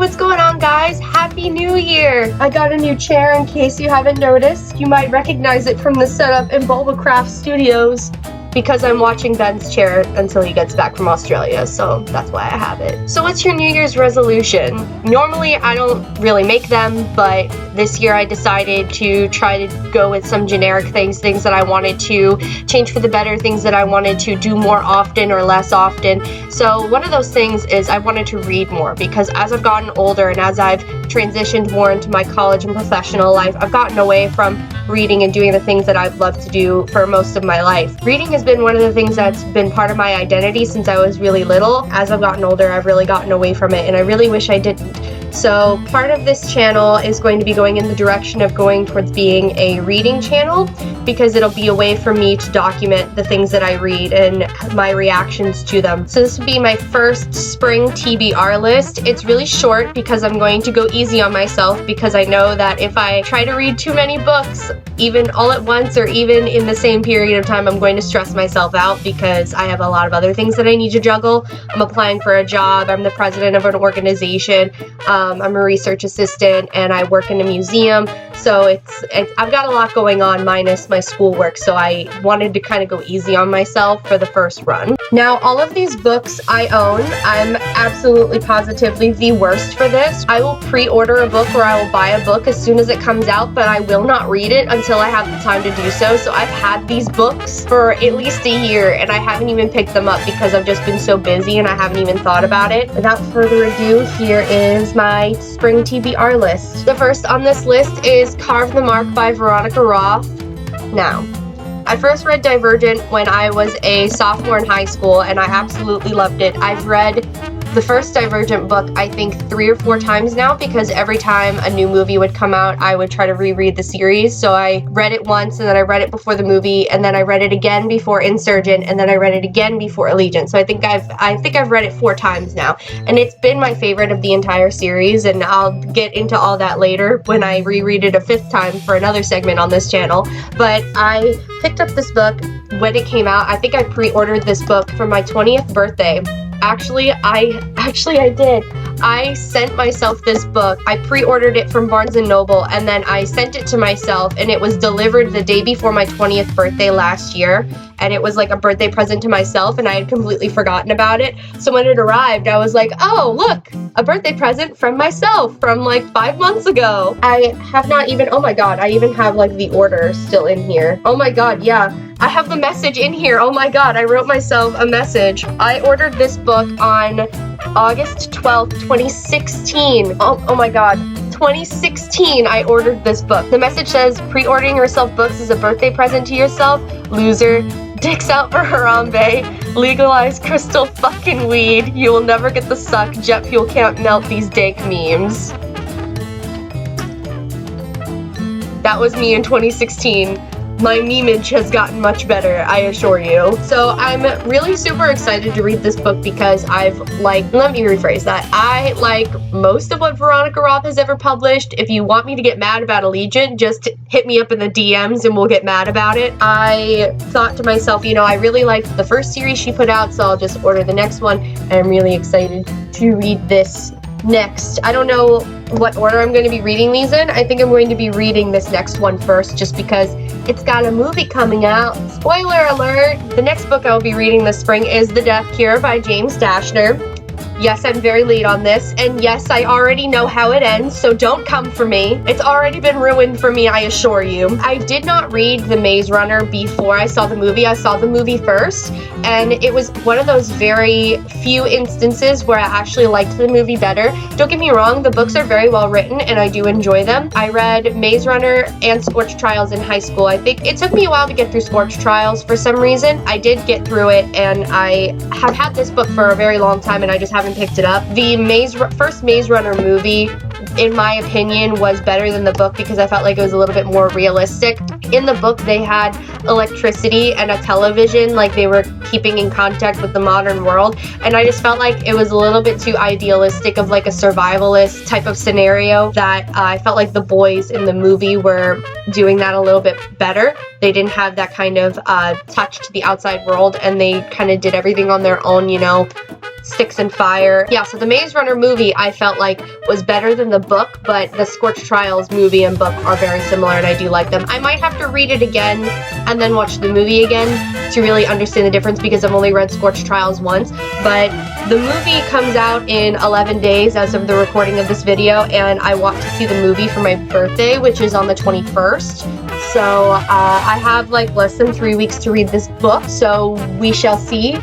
what's going on, guys? Happy New Year! I got a new chair in case you haven't noticed. You might recognize it from the setup in Bulbacraft Studios because I'm watching Ben's chair until he gets back from Australia, so that's why I have it. So what's your New Year's resolution? Normally I don't really make them, but this year I decided to try to go with some generic things that I wanted to change for the better, things that I wanted to do more often or less often. So one of those things is I wanted to read more, because as I've gotten older and as I've transitioned more into my college and professional life, I've gotten away from reading and doing the things that I've loved to do for most of my life. Reading has been one of the things that's been part of my identity since I was really little. As I've gotten older, I've really gotten away from it, and I really wish I didn't. So part of this channel is going to be going in the direction of going towards being a reading channel, because it'll be a way for me to document the things that I read and my reactions to them. So this will be my first spring TBR list. It's really short because I'm going to go easy on myself, because I know that if I try to read too many books, even all at once or even in the same period of time, I'm going to stress myself out because I have a lot of other things that I need to juggle. I'm applying for a job, I'm the president of an organization, I'm a research assistant, and I work in a museum. So I've got a lot going on minus my schoolwork, so I wanted to kind of go easy on myself for the first run. Now, all of these books I own. I'm absolutely positively the worst for this. I will pre-order a book or I will buy a book as soon as it comes out, but I will not read it until I have the time to do so. So I've had these books for at least a year and I haven't even picked them up because I've just been so busy and I haven't even thought about it. Without further ado, here is my spring TBR list. The first on this list is Carve the Mark by Veronica Roth. Now, I first read Divergent when I was a sophomore in high school and I absolutely loved it. I've read the first Divergent book, I think 3 or 4 times now, because every time a new movie would come out, I would try to reread the series. So I read it once, and then I read it before the movie, and then I read it again before Insurgent, and then I read it again before Allegiant. So I think I've read it 4 times now, and it's been my favorite of the entire series, and I'll get into all that later when I reread it a 5th time for another segment on this channel. But I picked up this book when it came out. I think I pre-ordered this book for my 20th birthday. Actually, I did. I sent myself this book. I pre-ordered it from Barnes & Noble, and then I sent it to myself, and it was delivered the day before my 20th birthday last year, and it was like a birthday present to myself, and I had completely forgotten about it. So when it arrived, I was like, oh, look, a birthday present from myself from like 5 months ago. I have not even, oh my god, I even have like the order still in here. Oh my god, yeah. I have the message in here. Oh my god, I wrote myself a message. I ordered this book on August 12th, 2016. Oh my god. 2016, I ordered this book. The message says, pre-ordering yourself books is a birthday present to yourself. Loser. Dicks out for Harambe. Legalize crystal fucking weed. You will never get the suck. Jet fuel can't melt these dank memes. That was me in 2016. My memeage has gotten much better, I assure you. So I'm really super excited to read this book because let me rephrase that. I like most of what Veronica Roth has ever published. If you want me to get mad about Allegiant, just hit me up in the DMs and we'll get mad about it. I thought to myself, you know, I really liked the first series she put out, so I'll just order the next one, and I'm really excited to read this next. I don't know what order I'm going to be reading these in. I think I'm going to be reading this next one first just because it's got a movie coming out. Spoiler alert! The next book I will be reading this spring is The Death Cure by James Dashner. Yes, I'm very late on this, and yes, I already know how it ends, so don't come for me. It's already been ruined for me, I assure you. I did not read The Maze Runner before I saw the movie. I saw the movie first, and it was one of those very few instances where I actually liked the movie better. Don't get me wrong, the books are very well written, and I do enjoy them. I read Maze Runner and Scorched Trials in high school. I think it took me a while to get through Scorched Trials for some reason. I did get through it, and I have had this book for a very long time, and I just haven't picked it up. The first Maze Runner movie, in my opinion, was better than the book because I felt like it was a little bit more realistic. In the book, they had electricity and a television, like they were keeping in contact with the modern world, and I just felt like it was a little bit too idealistic of like a survivalist type of scenario that I felt like the boys in the movie were doing that a little bit better. They didn't have that kind of touch to the outside world, and they kind of did everything on their own, you know, Sticks and Fire. Yeah, so the Maze Runner movie I felt like was better than the book, but the Scorched Trials movie and book are very similar and I do like them. I might have to read it again and then watch the movie again to really understand the difference because I've only read Scorched Trials once, but the movie comes out in 11 days as of the recording of this video, and I want to see the movie for my birthday, which is on the 21st. So I have like less than 3 weeks to read this book, so we shall see.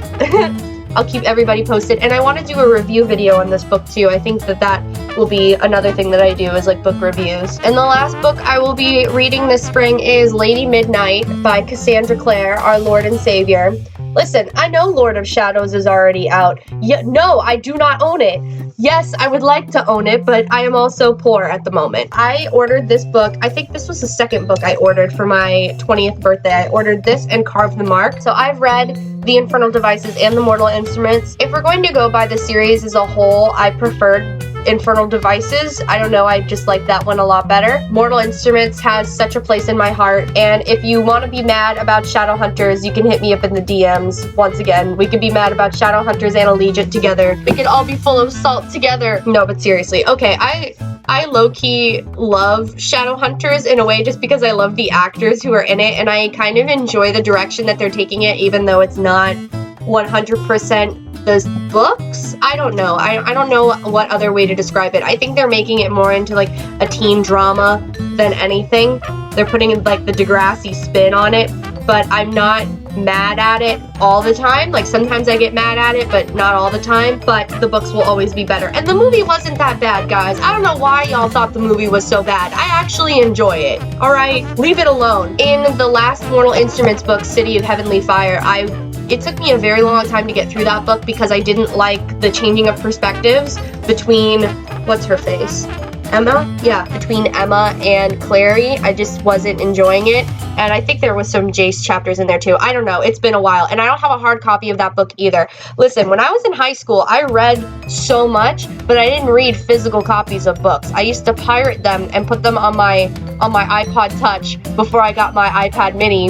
I'll keep everybody posted, and I want to do a review video on this book too. I think that will be another thing that I do is like book reviews. And the last book I will be reading this spring is Lady Midnight by Cassandra Clare, our Lord and Savior. Listen, I know Lord of Shadows is already out. No, I do not own it. Yes, I would like to own it, but I am also poor at the moment. I ordered this book. I think this was the second book I ordered for my 20th birthday. I ordered this and Carve the Mark. So I've read The Infernal Devices and The Mortal Instruments. If we're going to go by the series as a whole, I preferred Infernal Devices. I don't know, I just like that one a lot better. Mortal Instruments has such a place in my heart, and if you want to be mad about Shadowhunters, you can hit me up in the DMs. Once again, we could be mad about Shadowhunters and Allegiant together. We could all be full of salt together. No, but seriously, okay, I low-key love Shadowhunters in a way just because I love the actors who are in it, and I kind of enjoy the direction that they're taking it, even though it's not 100% the books. I don't know. I don't know what other way to describe it. I think they're making it more into like a teen drama than anything. They're putting like the Degrassi spin on it, but I'm not mad at it all the time. Like sometimes I get mad at it, but not all the time. But the books will always be better. And the movie wasn't that bad, guys. I don't know why y'all thought the movie was so bad. I actually enjoy it. All right, leave it alone. In the last Mortal Instruments book, City of Heavenly Fire, it took me a very long time to get through that book because I didn't like the changing of perspectives between, what's her face? Emma? Yeah, between Emma and Clary. I just wasn't enjoying it. And I think there was some Jace chapters in there too. I don't know. It's been a while. And I don't have a hard copy of that book either. Listen, when I was in high school, I read so much, but I didn't read physical copies of books. I used to pirate them and put them on my iPod Touch before I got my iPad mini.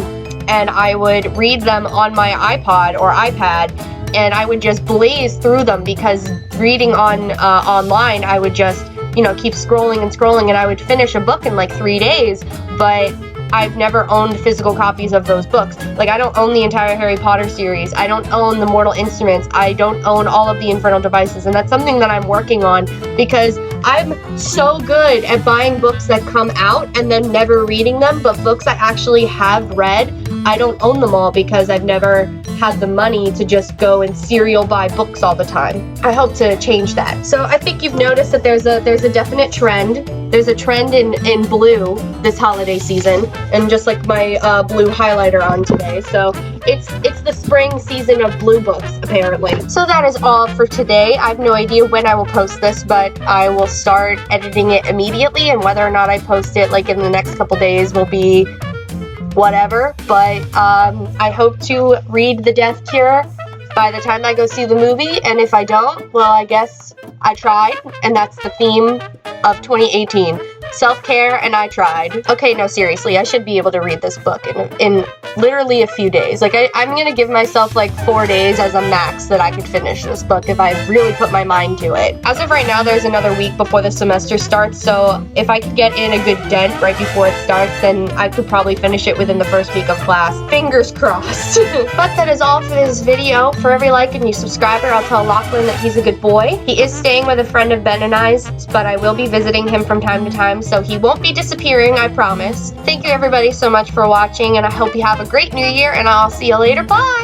And I would read them on my iPod or iPad, and I would just blaze through them because reading on online, I would just, keep scrolling and scrolling, and I would finish a book in like 3 days, but I've never owned physical copies of those books. Like, I don't own the entire Harry Potter series. I don't own the Mortal Instruments. I don't own all of the Infernal Devices, and that's something that I'm working on because I'm so good at buying books that come out and then never reading them, but books I actually have read, I don't own them all because I've never had the money to just go and serial buy books all the time. I hope to change that. So I think you've noticed that there's a definite trend. There's a trend in blue this holiday season, and just like my blue highlighter on today. So it's the spring season of blue books, apparently. So that is all for today. I have no idea when I will post this, but I will start editing it immediately, and whether or not I post it like in the next couple days will be whatever. But I hope to read The Death Cure by the time I go see the movie, and if I don't, well, I guess I tried, and that's the theme of 2018. Self-care, and I tried. Okay, no, seriously, I should be able to read this book in literally a few days. Like, I'm gonna give myself like 4 days as a max that I could finish this book if I really put my mind to it. As of right now, there's another week before the semester starts, so if I could get in a good dent right before it starts, then I could probably finish it within the first week of class. Fingers crossed. But that is all for this video. For every like and new subscriber, I'll tell Lachlan that he's a good boy. He is staying with a friend of Ben and I's, but I will be visiting him from time to time, so he won't be disappearing, I promise. Thank you everybody so much for watching, and I hope you have a great new year, and I'll see you later. Bye!